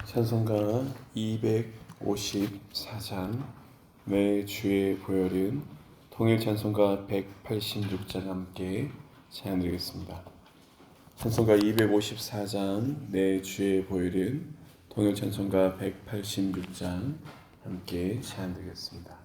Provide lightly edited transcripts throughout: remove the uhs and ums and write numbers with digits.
찬송가 254장 내 주의 보혈은 통일 찬송가 186장 함께 찬양드리겠습니다. 찬송가 254장 내 주의 보혈은 통일 찬송가 186장 함께 찬양드리겠습니다.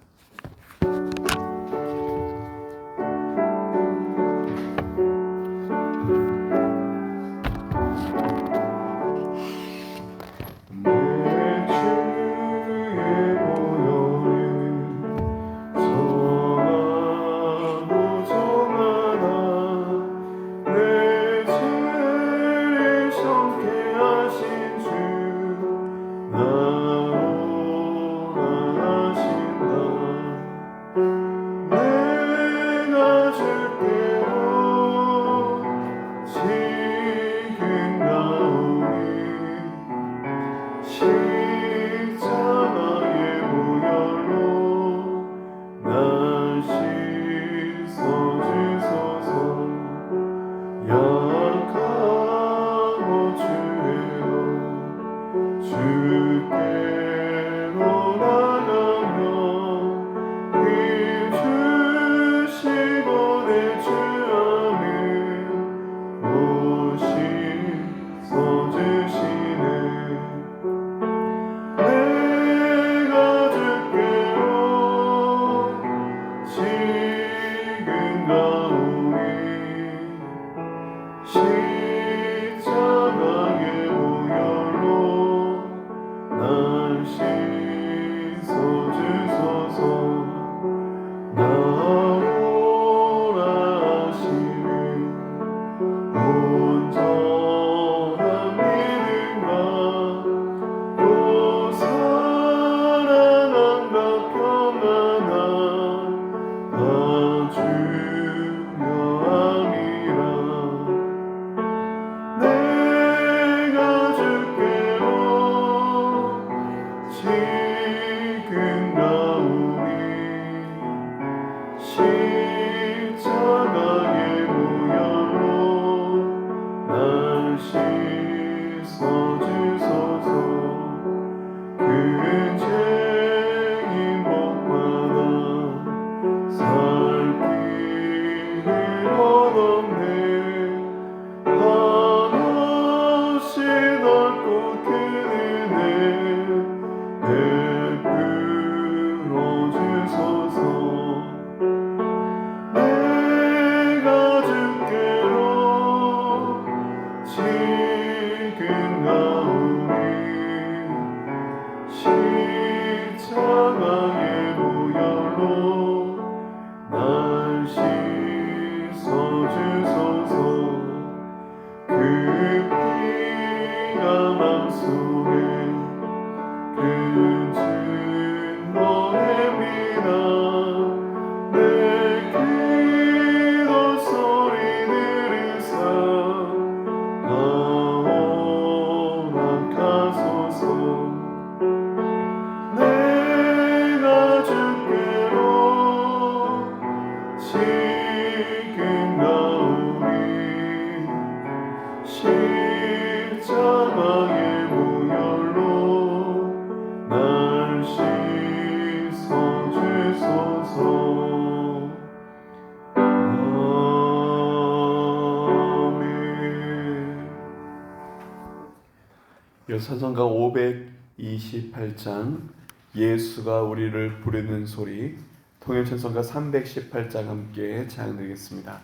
찬송가 528장 예수가 우리를 부르는 소리, 통일 찬송가 318장 함께 찬양드리겠습니다.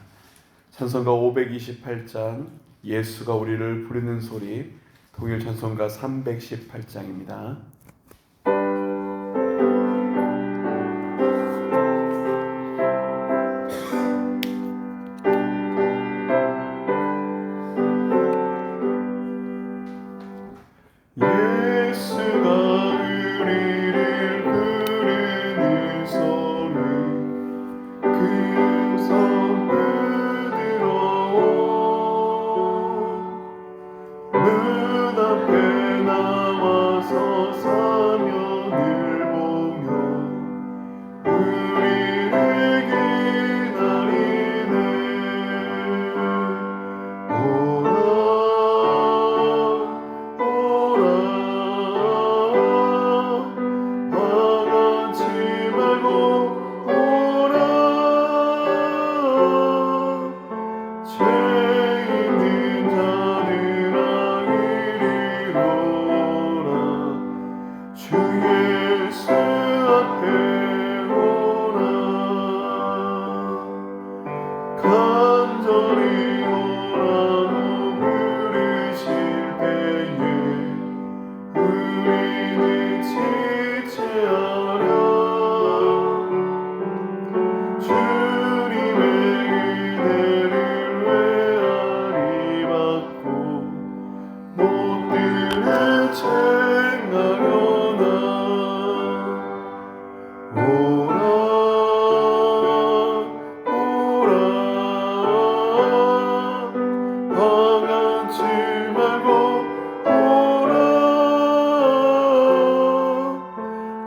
찬송가 528장 예수가 우리를 부르는 소리, 통일 찬송가 318장입니다. 책망하려나 오라 오라 방황치 말고 오라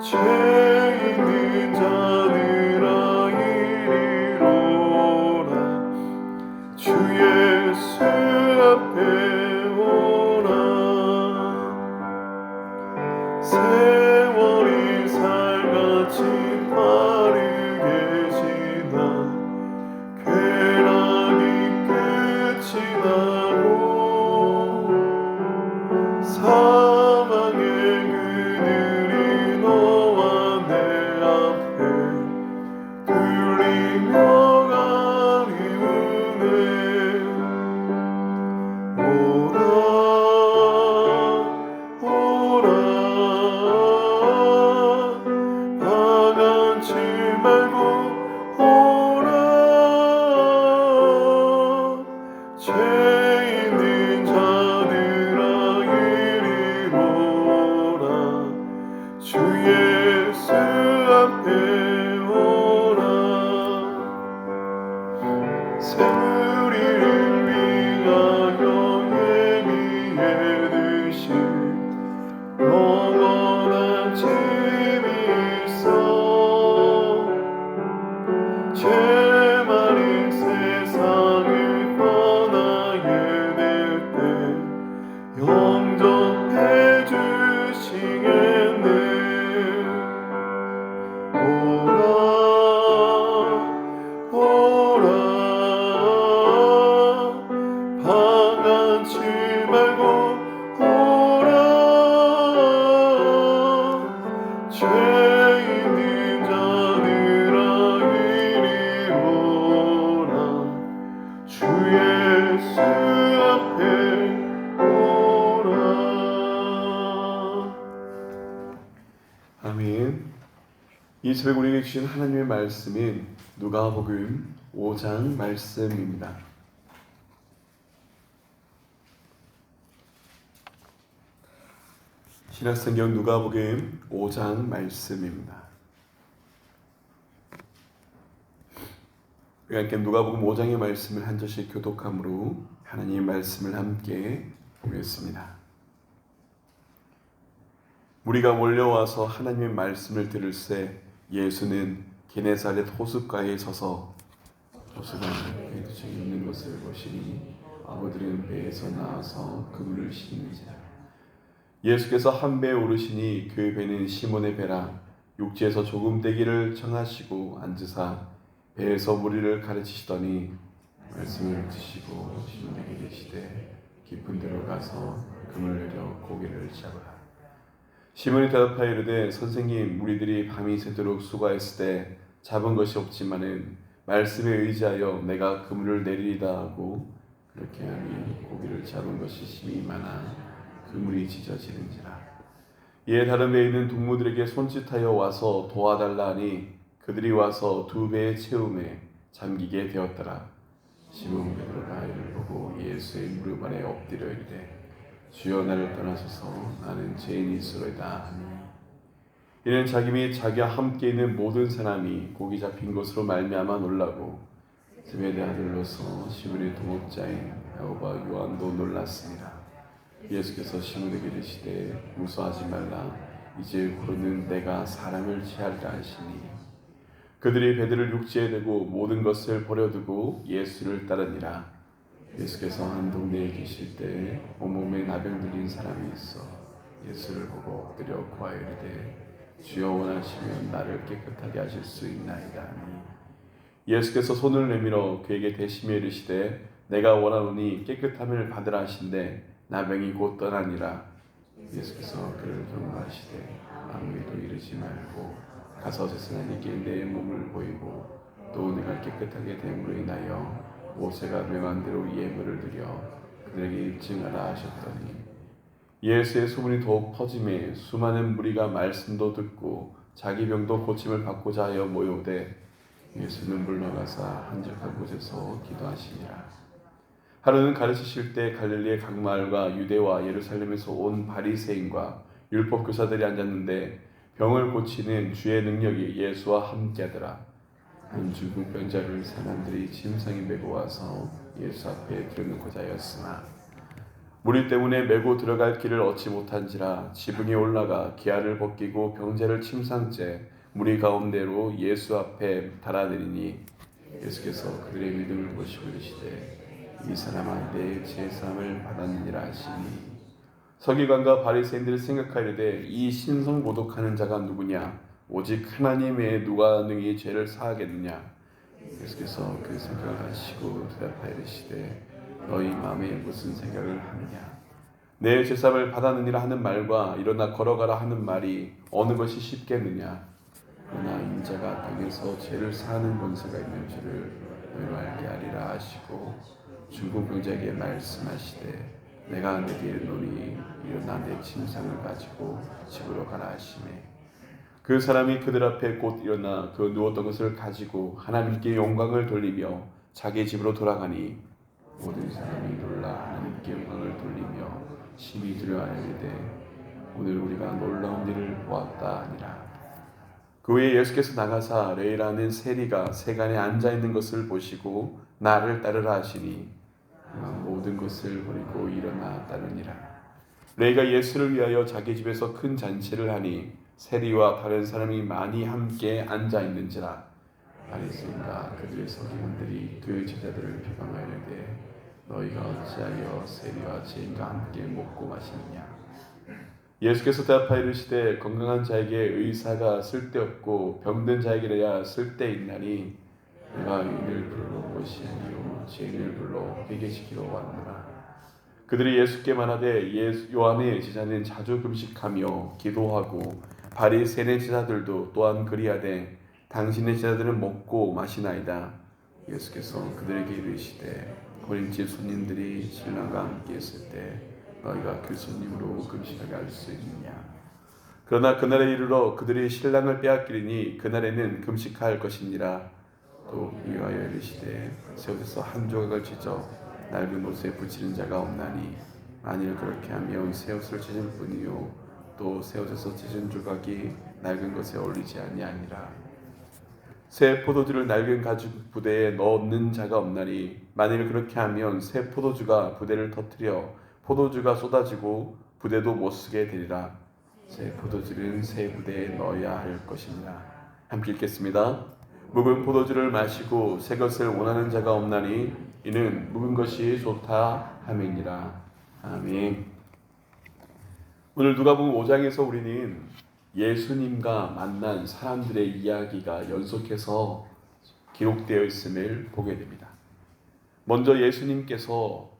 죄 있는 자들아 이리로라 주 예수 앞에 오라 세월이 살같이 빠르게 지나 쾌락이 끝이 나고 사망의 그늘이 너와 내 앞에 들리며 가리우네 오라 오라 방황치 말고 오라 죄 있는 자들아 이리로라 주 예수 앞에 오라 우리를 위하여 예비해 두신 영원한 집이 있어 죄 많은 세상을 떠나게 될 때 영접해 주시겠네 오라 오라 방황치 말고 오라 죄 있는 자들아 이리로라 주 예수 앞에 오라 아멘. 이 새벽 우리에게 주신 하나님의 말씀인 누가복음 5장 말씀입니다. 신약성경 누가복음 5장 말씀입니다. 우리 함께 누가복음 5장의 말씀을 한 절씩 교독함으로 하나님의 말씀을 함께 보겠습니다. 무리가 몰려와서 하나님의 말씀을 들을새 예수는 게네사렛 호숫가에 서서 호수가 배에 있는 것을 보시니 아무들은 배에서 나와서 그물을 씻는지라. 예수께서 한 배에 오르시니 그 배는 시몬의 배라. 육지에서 조금 되기를 청하시고 앉으사 배에서 무리를 가르치시더니 말씀을 드시고 시몬에게 이르시되 깊은 데로 가서 그물 내려 고기를 잡으라. 시몬이 대답하여 이르되 선생님 우리들이 밤이 새도록 수고하였을 때 잡은 것이 없지만은 말씀에 의지하여 내가 그물을 내리리다 하고 그렇게 하니 고기를 잡은 것이 심히 많아 그물이 찢어지는지라. 이에 다른 배에 있는 동무들에게 손짓하여 와서 도와달라 하니 그들이 와서 두 배의 채움에 잠기게 되었더라. 시몬 베드로가 이를 보고 예수의 무릎 아래 엎드려 이르되 주여 나를 떠나소서 나는 죄인이소이다 하니 이는 자기 및 자기와 함께 있는 모든 사람이 고기 잡힌 것으로 말미암아 놀라고 ze베데 아들로서 시몬의 동업자인 야고보와 요한도 놀랐습니다. 예수께서 시몬에게 이르시되 무서워하지 말라 이제 후로는 내가 사람을 취하리라 하시니 그들이 배들을 육지에 대고 모든 것을 버려두고 예수를 따르니라. 예수께서 한 동네에 계실 때 온몸에 나병 들린 사람이 있어 예수를 보고 엎드려 구하여 이르되 주여 원하시면 나를 깨끗하게 하실 수 있나이다 하니 예수께서 손을 내밀어 그에게 대시며 이르시되 내가 원하노니 깨끗함을 받으라 하신대 나병이 곧 떠나니라. 예수께서 그를 경고하시되 아무에도 이르지 말고 가서 세상에게 내 몸을 보이고 또 내가 깨끗하게 됨으로 인하여 모세가 명한 대로 예물을 드려 그들에게 입증하라 하셨더니 예수의 소문이 더욱 퍼짐에 수많은 무리가 말씀도 듣고 자기 병도 고침을 받고자 하여 모여오되 예수는 물러가사 한적한 곳에서 기도하시니라. 하루는 가르치실 때 갈릴리의 각 마을과 유대와 예루살렘에서 온 바리새인과 율법 교사들이 앉았는데 병을 고치는 주의 능력이 예수와 함께하더라. 한 중풍병자를 사람들이 짐승이 메고 와서 예수 앞에 들여놓고자 하였으나 무리 때문에 메고 들어갈 길을 얻지 못한지라 지붕에 올라가 기아를 벗기고 병자를 침상째 무리 가운데로 예수 앞에 달아내리니 예수께서 그들의 믿음을 보시고 이르시되 이 사람아 내 제사함을 받았느니라 하시니 서기관과 바리새인들이 생각하려되 이 신성 모독하는 자가 누구냐 오직 하나님 외에 누가 능히 죄를 사하겠느냐. 예수께서 그 생각을 하시고 대답하여 이르시되 너희 마음에 무슨 생각을 하느냐. 내 제사함을 받았느니라 하는 말과 일어나 걸어가라 하는 말이 어느 것이 쉽겠느냐. 그러나 인자가 땅에서 죄를 사하는 권세가 있는 줄을 너희로 알게 하리라 하시고 중풍병자에게 말씀하시되 내가 내게 이르노니 일어나 내 침상을 가지고 집으로 가라 하시매 그 사람이 그들 앞에 곧 일어나 그 누웠던 것을 가지고 하나님께 영광을 돌리며 자기 집으로 돌아가니 모든 사람이 놀라 하나님께 영광을 돌리며 심히 두려워하여 이르되 오늘 우리가 놀라운 일을 보았다 하니라. 그 후에 예수께서 나가사 레이라는 세리가 세간에 앉아있는 것을 보시고 나를 따르라 하시니 모든 것을 버리고 일어나 따르니라. 레이가 예수를 위하여 자기 집에서 큰 잔치를 하니 세리와 다른 사람이 많이 함께 앉아있는지라. 바리새인과 그들의 서기관들이 그 제자들을 비방하려되 너희가 어찌하여 세리와 죄인과 함께 먹고 마시느냐. 예수께서 대답하여 이르시되 건강한 자에게 의사가 쓸데없고 병든 자에게야 쓸데있나니 내가 의인을 부르러 온 것이 아니요 죄인을 불러 회개시키러 왔노라. 그들이 예수께 말하되 요한의 제자는 자주 금식하며 기도하고 바리새인의 제자들도 또한 그리하되 당신의 제자들은 먹고 마시나이다. 예수께서 그들에게 이르시되 고린집 손님들이 신랑과 함께 있을 때 너희가 그 손님으로 금식하게 할 수 있느냐. 그러나 그날에 이르러 그들이 신랑을 빼앗기리니 그날에는 금식할 것이니라. 또 이와여 이르시되 새옷에서 한 조각을 찢어 낡은 옷에 붙이는 자가 없나니 만일 그렇게 하면 새옷을 찢을 뿐이요 또 새옷에서 찢은 조각이 낡은 것에 어울리지 아니하니라. 새 포도주를 낡은 가죽 부대에 넣는 자가 없나니 만일 그렇게 하면 새 포도주가 부대를 터뜨려 포도주가 쏟아지고 부대도 못 쓰게 되리라. 새 포도주는 새 부대에 넣어야 할 것이니라. 함께 읽겠습니다. 묵은 포도주를 마시고 새 것을 원하는 자가 없나니 이는 묵은 것이 좋다 함이니라. 아멘. 오늘 누가복음 5장에서 우리는 예수님과 만난 사람들의 이야기가 연속해서 기록되어 있음을 보게 됩니다. 먼저 예수님께서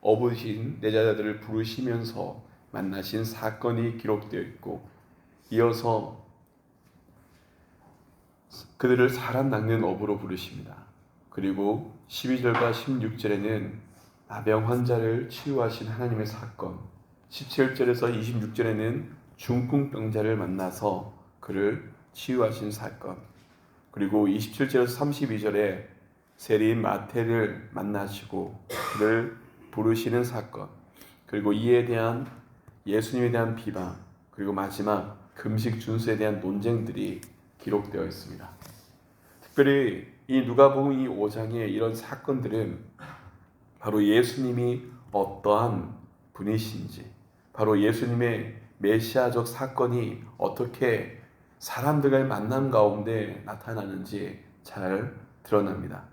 어부신 내 제자들을 부르시면서 만나신 사건이 기록되어 있고 이어서 그들을 사람 낚는 어부로 부르십니다. 그리고 12절과 16절에는 나병 환자를 치유하신 하나님의 사건, 17절에서 26절에는 중풍병자를 만나서 그를 치유하신 사건, 그리고 27절에서 32절에 세리인 마태를 만나시고 그를 부르시는 사건, 그리고 이에 대한 예수님에 대한 비방, 그리고 마지막 금식 준수에 대한 논쟁들이 기록되어 있습니다. 특별히 이 누가복음 이 5장의 이런 사건들은 바로 예수님이 어떠한 분이신지, 바로 예수님의 메시아적 사건이 어떻게 사람들과의 만남 가운데 나타나는지 잘 드러납니다.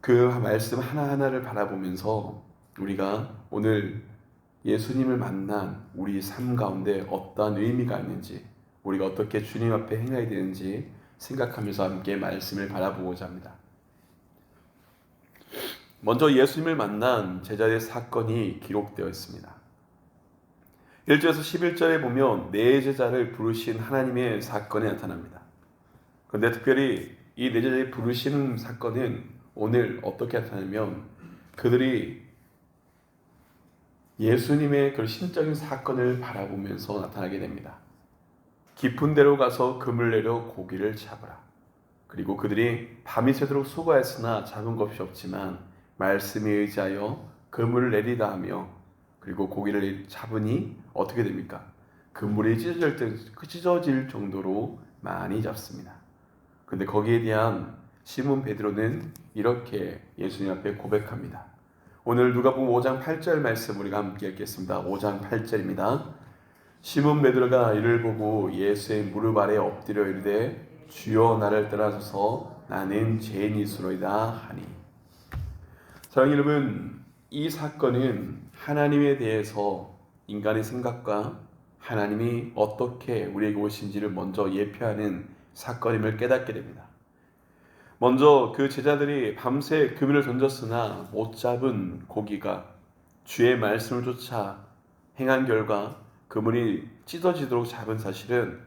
그 말씀 하나하나를 바라보면서 우리가 오늘 예수님을 만난 우리 삶 가운데 어떠한 의미가 있는지, 우리가 어떻게 주님 앞에 행해야 되는지 생각하면서 함께 말씀을 바라보고자 합니다. 먼저 예수님을 만난 제자의 사건이 기록되어 있습니다. 1절에서 11절에 보면 네 제자를 부르신 하나님의 사건이 나타납니다. 그런데 특별히 이 네 제자를 부르시는 사건은 오늘 어떻게 나타나면 그들이 예수님의 그 신적인 사건을 바라보면서 나타나게 됩니다. 깊은 데로 가서 금을 내려 고기를 잡으라. 그리고 그들이 밤이 새도록 수고했으나 잡은 것이 없지만 말씀에 의지하여 그물을 내리다 하며 그리고 고기를 잡으니 어떻게 됩니까? 그물이 찢어질 정도로 많이 잡습니다. 근데 거기에 대한 시몬 베드로는 이렇게 예수님 앞에 고백합니다. 오늘 누가복음 5장 8절 말씀 우리가 함께 읽겠습니다. 5장 8절입니다. 시몬 베드로가 이를 보고 예수의 무릎 아래 엎드려 이르되 주여 나를 따라서서 나는 죄인이소이다 하니. 사랑하는 여러분, 이 사건은 하나님에 대해서 인간의 생각과 하나님이 어떻게 우리에게 오신지를 먼저 예표하는 사건임을 깨닫게 됩니다. 먼저 그 제자들이 밤새 그물을 던졌으나 못 잡은 고기가 주의 말씀을 쫓아 행한 결과 그물이 찢어지도록 잡은 사실은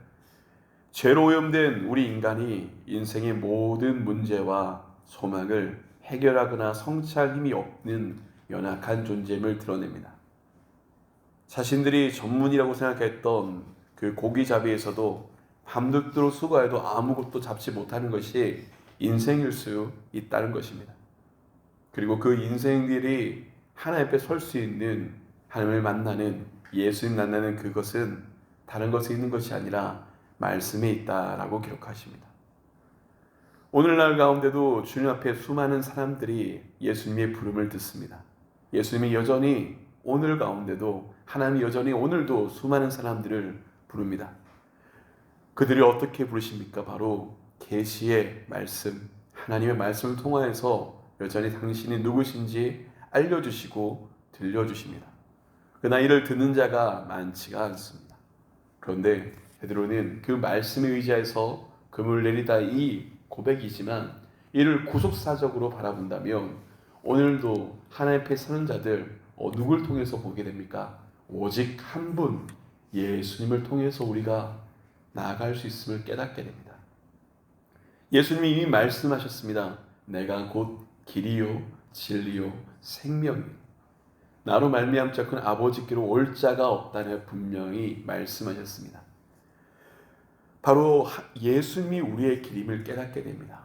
죄로 오염된 우리 인간이 인생의 모든 문제와 소망을 해결하거나 성취할 힘이 없는 연약한 존재임을 드러냅니다. 자신들이 전문이라고 생각했던 그 고기잡이에서도 밤늦도록 수고해도 아무것도 잡지 못하는 것이 인생일 수 있다는 것입니다. 그리고 그 인생들이 하나님 앞에 설 수 있는 하나님을 만나는 예수님 만나는 그것은 다른 것에 있는 것이 아니라 말씀에 있다라고 기록하십니다. 오늘날 가운데도 주님 앞에 수많은 사람들이 예수님의 부름을 듣습니다. 예수님이 여전히 오늘 가운데도 하나님이 여전히 오늘도 수많은 사람들을 부릅니다. 그들이 어떻게 부르십니까? 바로 계시의 말씀, 하나님의 말씀을 통하여서 여전히 당신이 누구신지 알려주시고 들려주십니다. 그러나 이를 듣는 자가 많지가 않습니다. 그런데 베드로는 그 말씀에 의지해서 그물 내리다 이 고백이지만 이를 구속사적으로 바라본다면 오늘도 하나님 앞에 서는 자들 누굴 통해서 보게 됩니까? 오직 한 분 예수님을 통해서 우리가 나아갈 수 있음을 깨닫게 됩니다. 예수님이 이미 말씀하셨습니다. 내가 곧 길이요 진리요 생명이요 나로 말미암지 않고는 아버지께로 올 자가 없다는 분명히 말씀하셨습니다. 바로 예수님이 우리의 길임을 깨닫게 됩니다.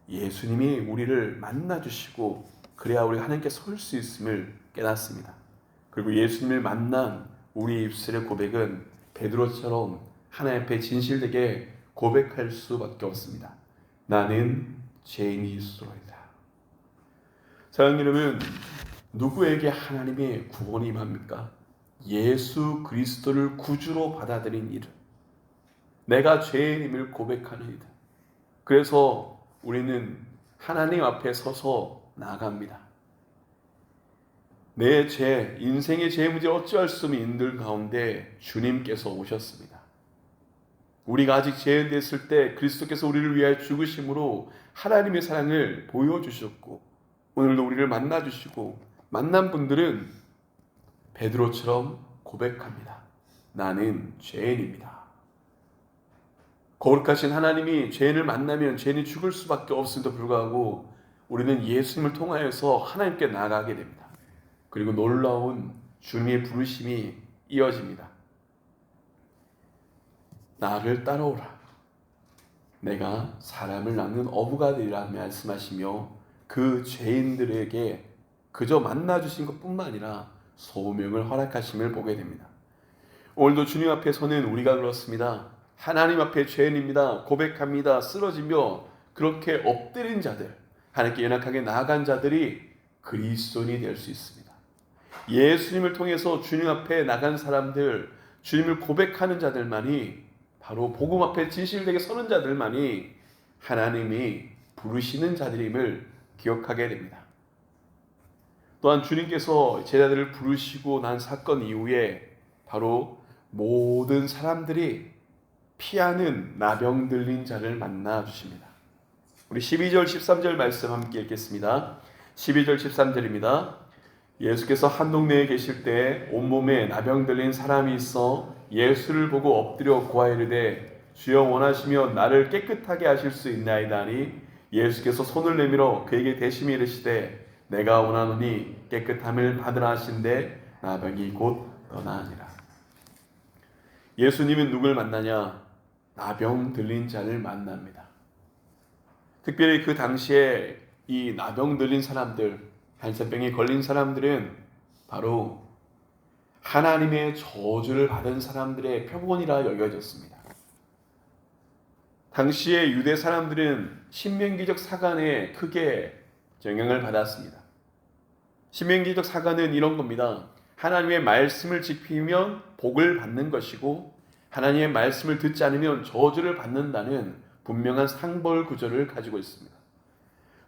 예수님이 우리를 만나주시고 그래야 우리가 하나님께 설 수 있음을 깨닫습니다. 그리고 예수님을 만난 우리 입술의 고백은 베드로처럼 하나님 앞에 진실되게 고백할 수밖에 없습니다. 나는 죄인이소이다. 사랑하는 여러분, 누구에게 하나님의 구원이 임합니까? 예수 그리스도를 구주로 받아들인 이들, 내가 죄인임을 고백하는 이들. 그래서 우리는 하나님 앞에 서서 나아갑니다. 내 죄, 인생의 죄 문제 어찌할 수 없는 인들 가운데 주님께서 오셨습니다. 우리가 아직 죄인 됐을 때 그리스도께서 우리를 위하여 죽으심으로 하나님의 사랑을 보여주셨고 오늘도 우리를 만나주시고 만난 분들은 베드로처럼 고백합니다. 나는 죄인입니다. 거룩하신 하나님이 죄인을 만나면 죄인이 죽을 수밖에 없음에도 불구하고 우리는 예수님을 통하여서 하나님께 나아가게 됩니다. 그리고 놀라운 주님의 부르심이 이어집니다. 나를 따라오라. 내가 사람을 낚는 어부가 되리라 말씀하시며 그 죄인들에게 그저 만나주신 것뿐만 아니라 소명을 허락하심을 보게 됩니다. 오늘도 주님 앞에 서는 우리가 그렇습니다. 하나님 앞에 죄인입니다. 고백합니다. 쓰러지며 그렇게 엎드린 자들, 하나님께 연약하게 나아간 자들이 그리스도인이 될 수 있습니다. 예수님을 통해서 주님 앞에 나간 사람들, 주님을 고백하는 자들만이 바로 복음 앞에 진실되게 서는 자들만이 하나님이 부르시는 자들임을 기억하게 됩니다. 또한 주님께서 제자들을 부르시고 난 사건 이후에 바로 모든 사람들이 피하는 나병 들린 자를 만나 주십니다. 우리 12절 13절 말씀 함께 읽겠습니다. 12절 13절입니다. 예수께서 한 동네에 계실 때 온몸에 나병 들린 사람이 있어 예수를 보고 엎드려 구하이르되 주여 원하시면 나를 깨끗하게 하실 수 있나이다 하니 예수께서 손을 내밀어 그에게 대심히 이르시되 내가 원하노니 깨끗함을 받으라 하신대 나병이 곧 떠나니라. 예수님은 누굴 만나냐? 나병 들린 자를 만납니다. 특별히 그 당시에 이 나병 들린 사람들, 한센병에 걸린 사람들은 바로 하나님의 저주를 받은 사람들의 표본이라 여겨졌습니다. 당시의 유대 사람들은 신명기적 사관에 크게 영향을 받았습니다. 신명기적 사관은 이런 겁니다. 하나님의 말씀을 지키면 복을 받는 것이고 하나님의 말씀을 듣지 않으면 저주를 받는다는 분명한 상벌 구조를 가지고 있습니다.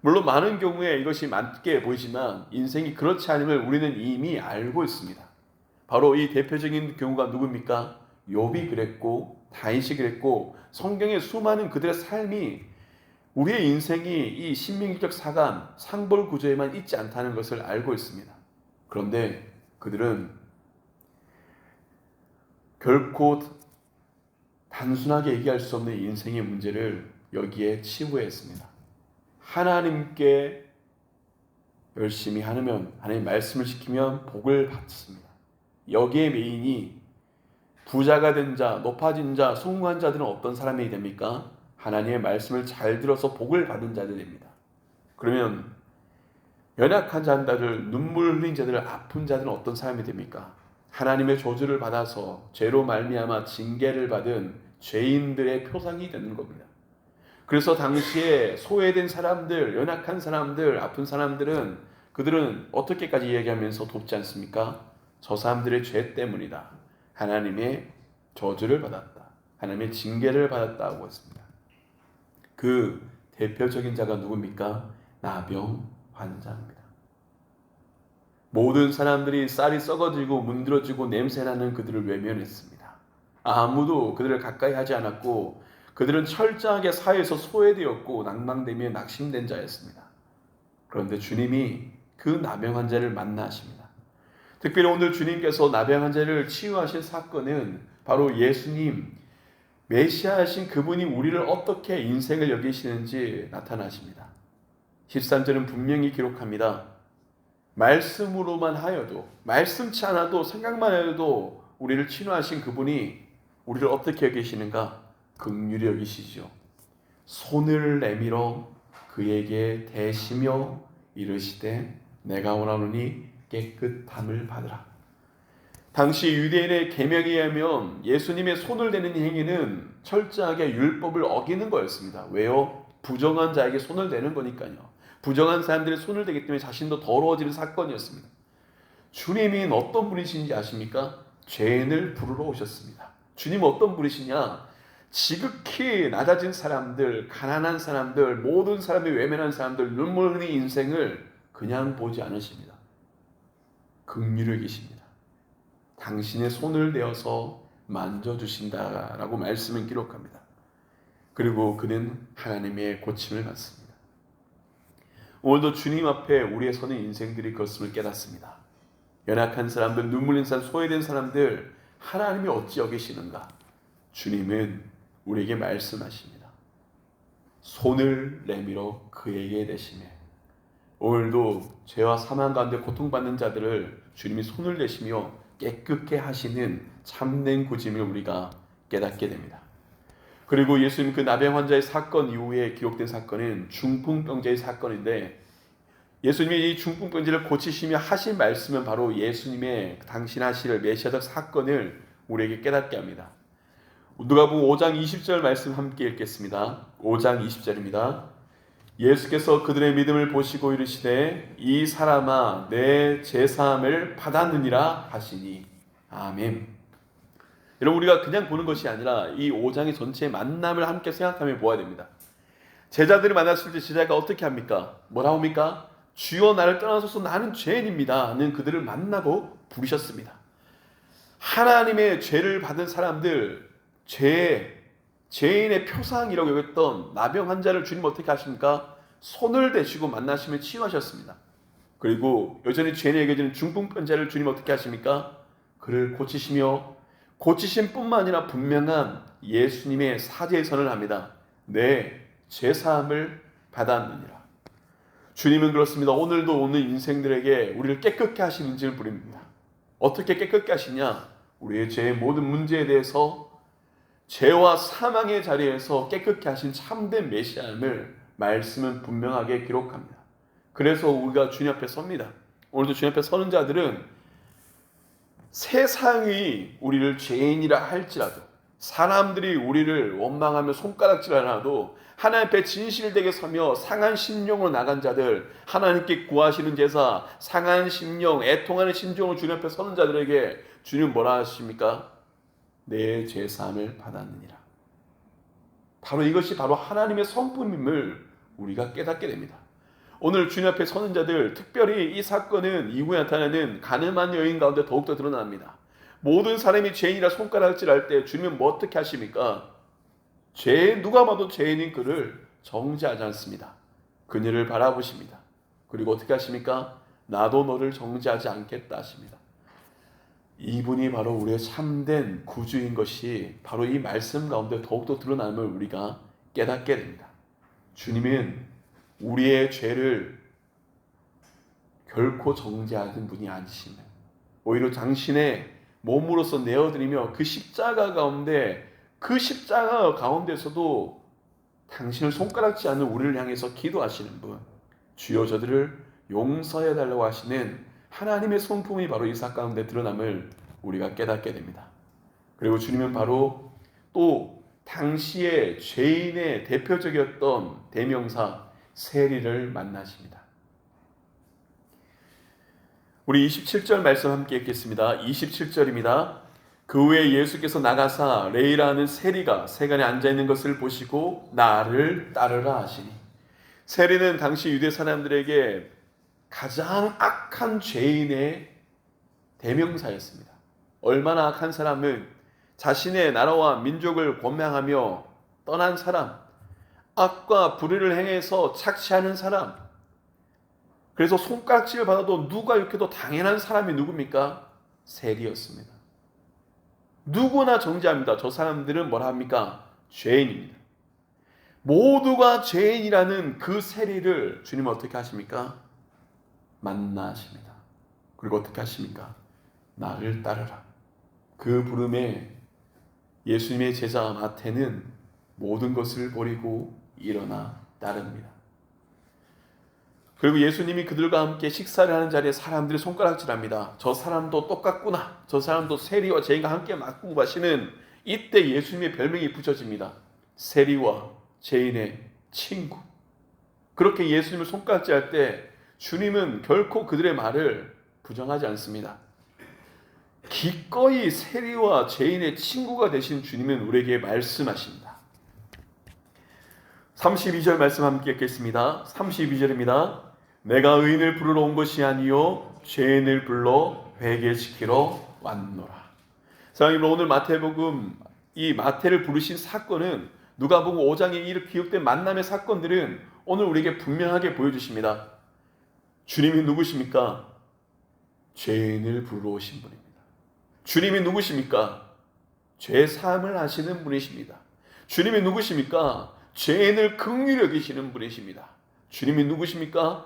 물론 많은 경우에 이것이 맞게 보이지만 인생이 그렇지 않음을 우리는 이미 알고 있습니다. 바로 이 대표적인 경우가 누굽니까? 욥이 그랬고 다윗이 그랬고 성경의 수많은 그들의 삶이 우리의 인생이 이 신명기적 사관, 상벌 구조에만 있지 않다는 것을 알고 있습니다. 그런데 그들은 결코 단순하게 얘기할 수 없는 인생의 문제를 여기에 치부했습니다. 하나님께 열심히 하면 하나님의 말씀을 지키면 복을 받습니다. 여기에 메인이 부자가 된 자, 높아진 자, 성공한 자들은 어떤 사람이 됩니까? 하나님의 말씀을 잘 들어서 복을 받은 자들 됩니다. 그러면 연약한 자들, 눈물 흘린 자들, 아픈 자들은 어떤 사람이 됩니까? 하나님의 저주를 받아서 죄로 말미암아 징계를 받은 죄인들의 표상이 되는 겁니다. 그래서 당시에 소외된 사람들, 연약한 사람들, 아픈 사람들은 그들은 어떻게까지 얘기하면서 돕지 않습니까? 저 사람들의 죄 때문이다. 하나님의 저주를 받았다. 하나님의 징계를 받았다고 했습니다. 그 대표적인 자가 누굽니까? 나병 환자입니다. 모든 사람들이 쌀이 썩어지고 문드러지고 냄새나는 그들을 외면했습니다. 아무도 그들을 가까이 하지 않았고 그들은 철저하게 사회에서 소외되었고 낭망되며 낙심된 자였습니다. 그런데 주님이 그 나병 환자를 만나십니다. 특별히 오늘 주님께서 나병 환자를 치유하신 사건은 바로 예수님, 메시아이신 그분이 우리를 어떻게 인생을 여기시는지 나타나십니다. 13절은 분명히 기록합니다. 말씀으로만 하여도, 말씀치 않아도 생각만 해도 우리를 치유하신 그분이 우리를 어떻게 여기시는가? 긍휼히 여기시죠. 손을 내밀어 그에게 대시며 이르시되 내가 원하노니 깨끗함을 받으라. 당시 유대인의 계명에 의하면 예수님의 손을 대는 행위는 철저하게 율법을 어기는 거였습니다. 왜요? 부정한 자에게 손을 대는 거니까요. 부정한 사람들의 손을 대기 때문에 자신도 더러워지는 사건이었습니다. 주님이 어떤 분이신지 아십니까? 죄인을 부르러 오셨습니다. 주님은 어떤 분이시냐? 지극히 낮아진 사람들, 가난한 사람들, 모든 사람이 외면한 사람들, 눈물 흘린 인생을 그냥 보지 않으십니다. 긍휼히 계십니다. 당신의 손을 대어서 만져주신다라고 말씀을 기록합니다. 그리고 그는 하나님의 고침을 받습니다. 오늘도 주님 앞에 우리의 서는 인생들이 그것을 깨닫습니다. 연약한 사람들, 눈물 흘린 사람, 소외된 사람들 하나님이 어찌 여기시는가? 주님은 우리에게 말씀하십니다. 손을 내밀어 그에게 대시며 오늘도 죄와 사망 가운데 고통받는 자들을 주님이 손을 대시며 깨끗게 하시는 참된 구짐을 우리가 깨닫게 됩니다. 그리고 예수님 그 나병 환자의 사건 이후에 기록된 사건은 중풍병자의 사건인데 예수님이 이 중풍병자를 고치시며 하신 말씀은 바로 예수님의 당신 하실 메시아적 사건을 우리에게 깨닫게 합니다. 누가복음 5장 20절 말씀 함께 읽겠습니다. 5장 20절입니다. 예수께서 그들의 믿음을 보시고 이르시되 이 사람아 내 제사함을 받았느니라 하시니 아멘. 여러분 우리가 그냥 보는 것이 아니라 이 5장의 전체의 만남을 함께 생각하며 보아야 됩니다. 제자들을 만났을 때 제자가 어떻게 합니까? 뭐라고 합니까? 주여 나를 떠나소서 나는 죄인입니다 는 그들을 만나고 부르셨습니다. 하나님의 죄를 받은 사람들, 죄인의 표상이라고 여겼던 나병 환자를 주님 어떻게 하십니까? 손을 대시고 만나시며 치유하셨습니다. 그리고 여전히 죄인에 여겨지는 중풍병자를 주님 어떻게 하십니까? 그를 고치시며 고치심 뿐만 아니라 분명한 예수님의 사죄의 선을 합니다. 내 죄사함을 받았느니라. 주님은 그렇습니다. 오늘도 오늘 인생들에게 우리를 깨끗게 하시는 줄 부릅니다. 어떻게 깨끗게 하시냐? 우리의 죄의 모든 문제에 대해서 죄와 사망의 자리에서 깨끗게 하신 참된 메시아임을 말씀은 분명하게 기록합니다. 그래서 우리가 주님 앞에 섭니다. 오늘도 주님 앞에 서는 자들은 세상이 우리를 죄인이라 할지라도, 사람들이 우리를 원망하며 손가락질하나도 하나님 앞에 진실되게 서며 상한 심령으로 나간 자들, 하나님께 구하시는 제사, 상한 심령, 애통하는 심정으로 주님 앞에 서는 자들에게 주님 뭐라 하십니까? 내 죄사함을 받았느니라. 바로 이것이 바로 하나님의 성품임을 우리가 깨닫게 됩니다. 오늘 주님 앞에 서는 자들, 특별히 이 사건은 이후에 나타나는 가늠한 여인 가운데 더욱더 드러납니다. 모든 사람이 죄인이라 손가락질할 때 주님은 뭐 어떻게 하십니까? 누가 봐도 죄인인 그를 정죄하지 않습니다. 그녀를 바라보십니다. 그리고 어떻게 하십니까? 나도 너를 정죄하지 않겠다 하십니다. 이분이 바로 우리의 참된 구주인 것이 바로 이 말씀 가운데 더욱더 드러남을 우리가 깨닫게 됩니다. 주님은 우리의 죄를 결코 정죄하는 분이 아니시며 오히려 당신의 몸으로서 내어드리며 그 십자가 가운데서도 당신을 손가락질 않는 우리를 향해서 기도하시는 분, 주여 저들을 용서해달라고 하시는 하나님의 성품이 바로 이 사건 가운데 드러남을 우리가 깨닫게 됩니다. 그리고 주님은 바로 또 당시의 죄인의 대표적이었던 대명사 세리를 만나십니다. 우리 27절 말씀 함께 읽겠습니다. 27절입니다. 그 후에 예수께서 나가사 레이라는 세리가 세간에 앉아있는 것을 보시고 나를 따르라 하시니, 세리는 당시 유대 사람들에게 가장 악한 죄인의 대명사였습니다. 얼마나 악한 사람은 자신의 나라와 민족을 권명하며 떠난 사람, 악과 불의를 행해서 착취하는 사람, 그래서 손가락질을 받아도 누가 욕해도 당연한 사람이 누굽니까? 세리였습니다. 누구나 정죄합니다. 저 사람들은 뭐라 합니까? 죄인입니다. 모두가 죄인이라는 그 세리를 주님은 어떻게 하십니까? 만나십니다. 그리고 어떻게 하십니까? 나를 따르라. 그 부름에 예수님의 제자 마태는 모든 것을 버리고 일어나 따릅니다. 그리고 예수님이 그들과 함께 식사를 하는 자리에 사람들이 손가락질합니다. 저 사람도 똑같구나. 저 사람도 세리와 죄인과 함께 맞고 마시는, 이때 예수님의 별명이 붙여집니다. 세리와 죄인의 친구. 그렇게 예수님을 손가락질할 때 주님은 결코 그들의 말을 부정하지 않습니다. 기꺼이 세리와 죄인의 친구가 되신 주님은 우리에게 말씀하십니다. 32절 말씀 함께 읽겠습니다. 32절입니다. 내가 의인을 부르러 온 것이 아니요 죄인을 불러 회개시키러 왔노라. 사랑하는 오늘 마태복음, 이 마태를 부르신 사건은, 누가복음 5장에 이렇게 기록된 만남의 사건들은 오늘 우리에게 분명하게 보여주십니다. 주님이 누구십니까? 죄인을 부르러 오신 분입니다. 주님이 누구십니까? 죄 사함을 하시는 분이십니다. 주님이 누구십니까? 죄인을 긍휼히 여기시는 분이십니다. 주님이 누구십니까?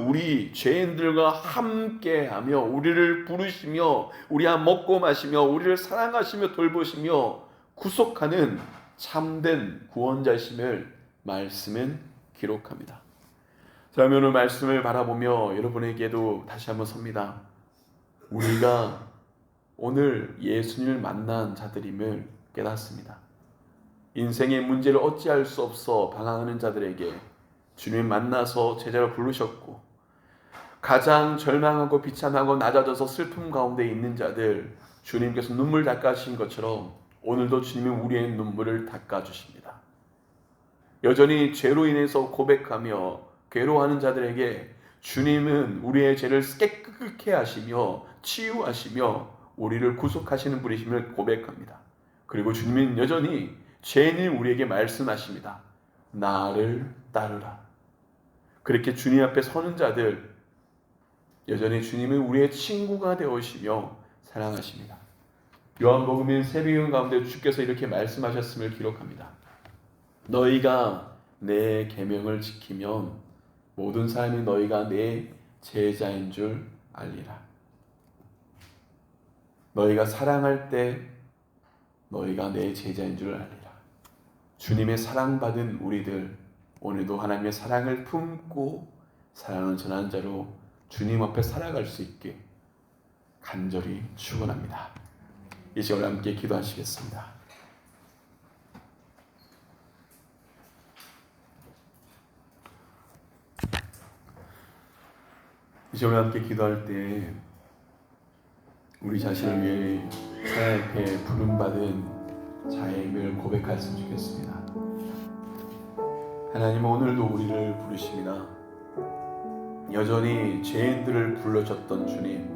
우리 죄인들과 함께하며 우리를 부르시며 우리와 먹고 마시며 우리를 사랑하시며 돌보시며 구속하는 참된 구원자심을 말씀은 기록합니다. 그러면 오늘 말씀을 바라보며 여러분에게도 다시 한번 섭니다. 우리가 오늘 예수님을 만난 자들임을 깨닫습니다. 인생의 문제를 어찌할 수 없어 방황하는 자들에게 주님 만나서 제자로 부르셨고, 가장 절망하고 비참하고 낮아져서 슬픔 가운데 있는 자들, 주님께서 눈물 닦아주신 것처럼 오늘도 주님은 우리의 눈물을 닦아주십니다. 여전히 죄로 인해서 고백하며 괴로워하는 자들에게 주님은 우리의 죄를 깨끗게 하시며 치유하시며 우리를 구속하시는 분이심을 고백합니다. 그리고 주님은 여전히 죄인인 우리에게 말씀하십니다. 나를 따르라. 그렇게 주님 앞에 서는 자들, 여전히 주님은 우리의 친구가 되어오시며 사랑하십니다. 요한복음인 새벽경 가운데 주께서 이렇게 말씀하셨음을 기록합니다. 너희가 내 계명을 지키면 모든 사람이 너희가 내 제자인 줄 알리라. 너희가 사랑할 때 너희가 내 제자인 줄 알리라. 주님의 사랑받은 우리들, 오늘도 하나님의 사랑을 품고 사랑을 전하는 자로 주님 앞에 살아갈 수 있게 간절히 축원합니다. 이 시간에 함께 기도하시겠습니다. 이 시간에 함께 기도할 때 우리 자신을 위해 하나님 앞에 부름받은 자임을 고백했으면 좋겠습니다. 하나님은 오늘도 우리를 부르십니다. 여전히 죄인들을 불러줬던 주님,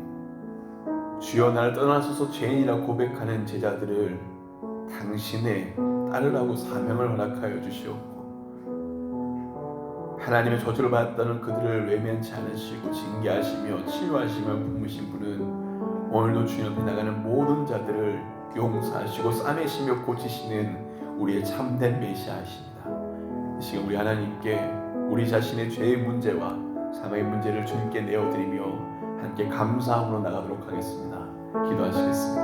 주여 나를 떠나소서 죄인이라 고백하는 제자들을 당신의 따르라고 사명을 허락하여 주시옵고, 하나님의 저주를 받았다는 그들을 외면치 않으시고 징계하시며 치유하시며 품으신 분은 오늘도 주님 앞에 나가는 모든 자들을 용서하시고 싸매시며 고치시는 우리의 참된 메시아이십니다. 이 시간 우리 하나님께 우리 자신의 죄의 문제와 삶의 문제를 주님께 내어드리며 함께 감사함으로 나가도록 하겠습니다. 기도하시겠습니다.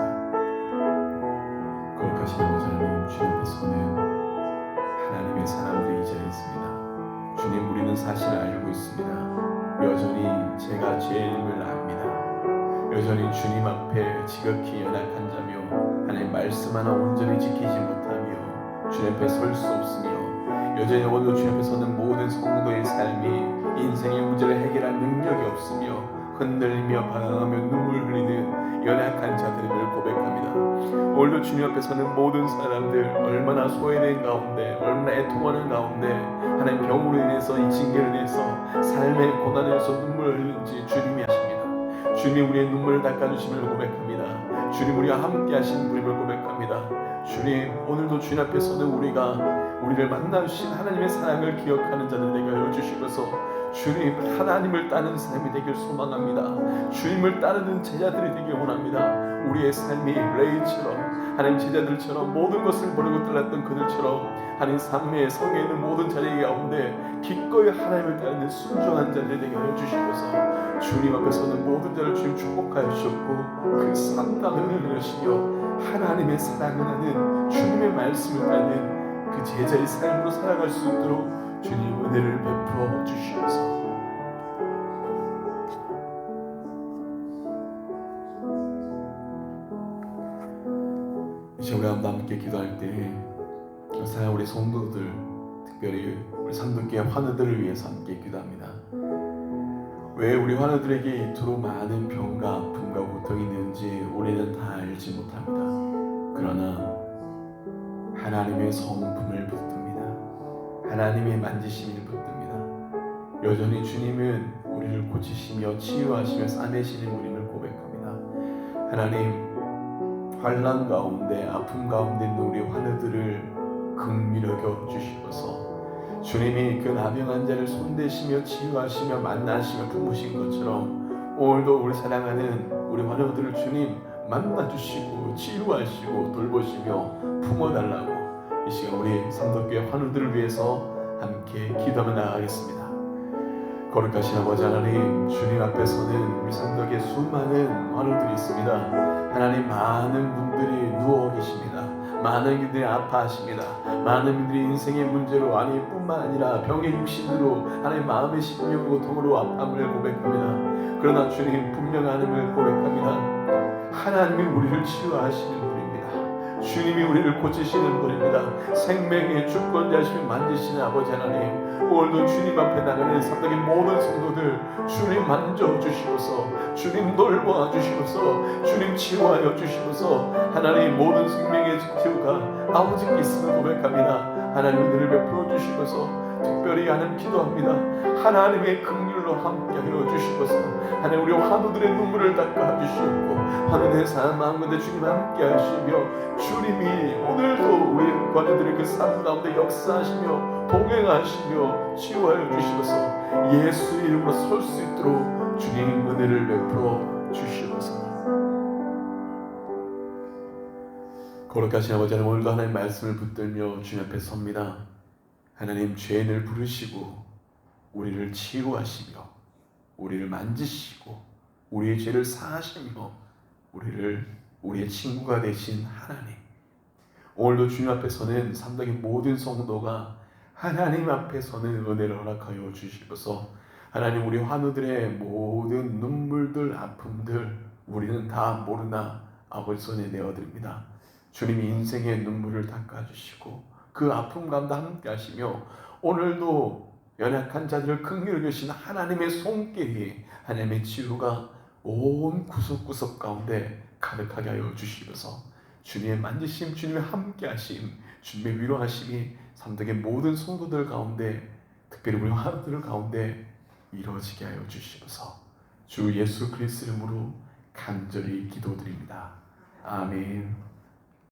거룩하신 아버지 하나님, 주님 앞에서는 하나님의 사랑으로 이 자리에 있습니다. 주님, 우리는 사실을 알고 있습니다. 여전히 제가 죄인임을 압니다. 여전히 주님 앞에 지극히 연약한 자며 하나님 말씀 하나 온전히 지키지 못하며 주님 앞에 설 수 없으며, 여전히 오늘도 주님 앞에 서는 모든 성도의 삶이 인생의 문제를 해결할 능력이 없으며 흔들리며 방황하며 눈물 흘리는 연약한 자들임을 고백합니다. 오늘도 주님 앞에 서는 모든 사람들 얼마나 소외된 가운데, 얼마나 애통하는 가운데 하나님 병으로 인해서 이 징계로 인해서 삶의 고난에서 눈물을 흘리는지 주님이 아십니다. 주님이 우리의 눈물을 닦아주심을 고백합니다. 주님, 우리와 함께 하신 분임을 고백합니다. 주님, 오늘도 주님 앞에서는 우리를 만나주신 하나님의 사랑을 기억하는 자들 되게 하여 주시면서 주님, 하나님을 따르는 삶이 되길 소망합니다. 주님을 따르는 제자들이 되길 원합니다. 우리의 삶이 레이처럼 하나님 제자들처럼 모든 것을 버리고 떠났던 그들처럼 하나님 삶의 성에 있는 모든 자리 가운데 기꺼이 하나님을 따르는 순종한 자들이 되게 하여 주시면서 주님 앞에서는 모든 자를 주님 축복하여 주셨고 그 상담을 흘리시며 하나님의 사랑을 하는 주님의 말씀을 따르는 그 제자의 삶으로 살아갈 수 있도록 주님 은혜를 베풀어 주시옵소서. 이제 우리 함께 기도할 때 사랑 우리 성도들, 특별히 우리 삼도교회 환우들을 위해서 함께 기도합니다. 왜 우리 환우들에게 이토록 많은 병과 아픔과 고통이 있는지 우리는 다 알지 못합니다. 그러나 하나님의 성품을 붙듭니다. 하나님의 만지심을 붙듭니다. 여전히 주님은 우리를 고치시며 치유하시며 싸매시는 우리를 고백합니다. 하나님, 환난 가운데 아픔 가운데 있는 우리 환우들을 긍휼히 여겨 주시옵소서. 주님이 그 나병한 자를 손대시며 치유하시며 만나시며 품으신 것처럼 오늘도 우리 사랑하는 우리 환우들을 주님 만나주시고 치유하시고 돌보시며 품어달라고 이 시간 우리 삼덕교회 환우들을 위해서 함께 기도하며 나아가겠습니다. 거룩하신 아버지 하나님, 주님 앞에서는 우리 삼덕에 수많은 환우들이 있습니다. 하나님, 많은 분들이 누워 계십니다. 많은 분들이 아파하십니다. 많은 분들이 인생의 문제로 뿐만 아니라 병의 육신으로 하나님 마음의 심령 고통으로 아픔을 고백합니다. 그러나 주님 분명 하나님을 고백합니다. 하나님이 우리를 치유하시는 분입니다. 주님이 우리를 고치시는 분입니다. 생명의 주권자시며 만지시는 아버지 하나님, 오늘도 주님 앞에 나가는 삼덕의 모든 성도들 주님 만져주시고서 주님 돌보아 주시고서 주님 치유하여 주시고서 하나님 모든 생명의 치유가 아버지께 있음을 고백합니다. 하나님 은혜를 베풀어 주시고서 특별히 하나님 기도합니다. 하나님의 긍휼로 함께하여 주시고서 하나님 우리 환우들의 눈물을 닦아 주시옵고 환우의 삶 마음가운데 주님 함께하시며 주님이 오늘도 우리 환우들의 그 삶 가운데 역사하시며 동행하시며 치유하여 주시고서 예수 이름으로 설 수 있도록 주님 은혜를 베풀어 주시옵소서. 거룩하신 아버지 하나님, 오늘도 하나님 말씀을 붙들며 주님 앞에 섭니다. 하나님, 죄인을 부르시고 우리를 치유하시며 우리를 만지시고 우리의 죄를 사하시며 우리의 친구가 되신 하나님, 오늘도 주님 앞에서는 삼덕의 모든 성도가 하나님 앞에서는 은혜를 허락하여 주시옵소서. 하나님, 우리 환우들의 모든 눈물들, 아픔들 우리는 다 모르나 아버지 손에 내어드립니다. 주님이 인생의 눈물을 닦아주시고 그 아픔 가운데 함께 하시며 오늘도 연약한 자들을 긍휼히 여기신 하나님의 손길이, 하나님의 치유가 온 구석구석 가운데 가득하게 하여 주시면서 주님의 만지심, 주님의 함께하심, 주님의 위로하심이 삼덕의 모든 성도들 가운데, 특별히 우리 환우들 가운데 이루어지게 하여 주시면서 주 예수 그리스도 이름으로 간절히 기도드립니다. 아멘.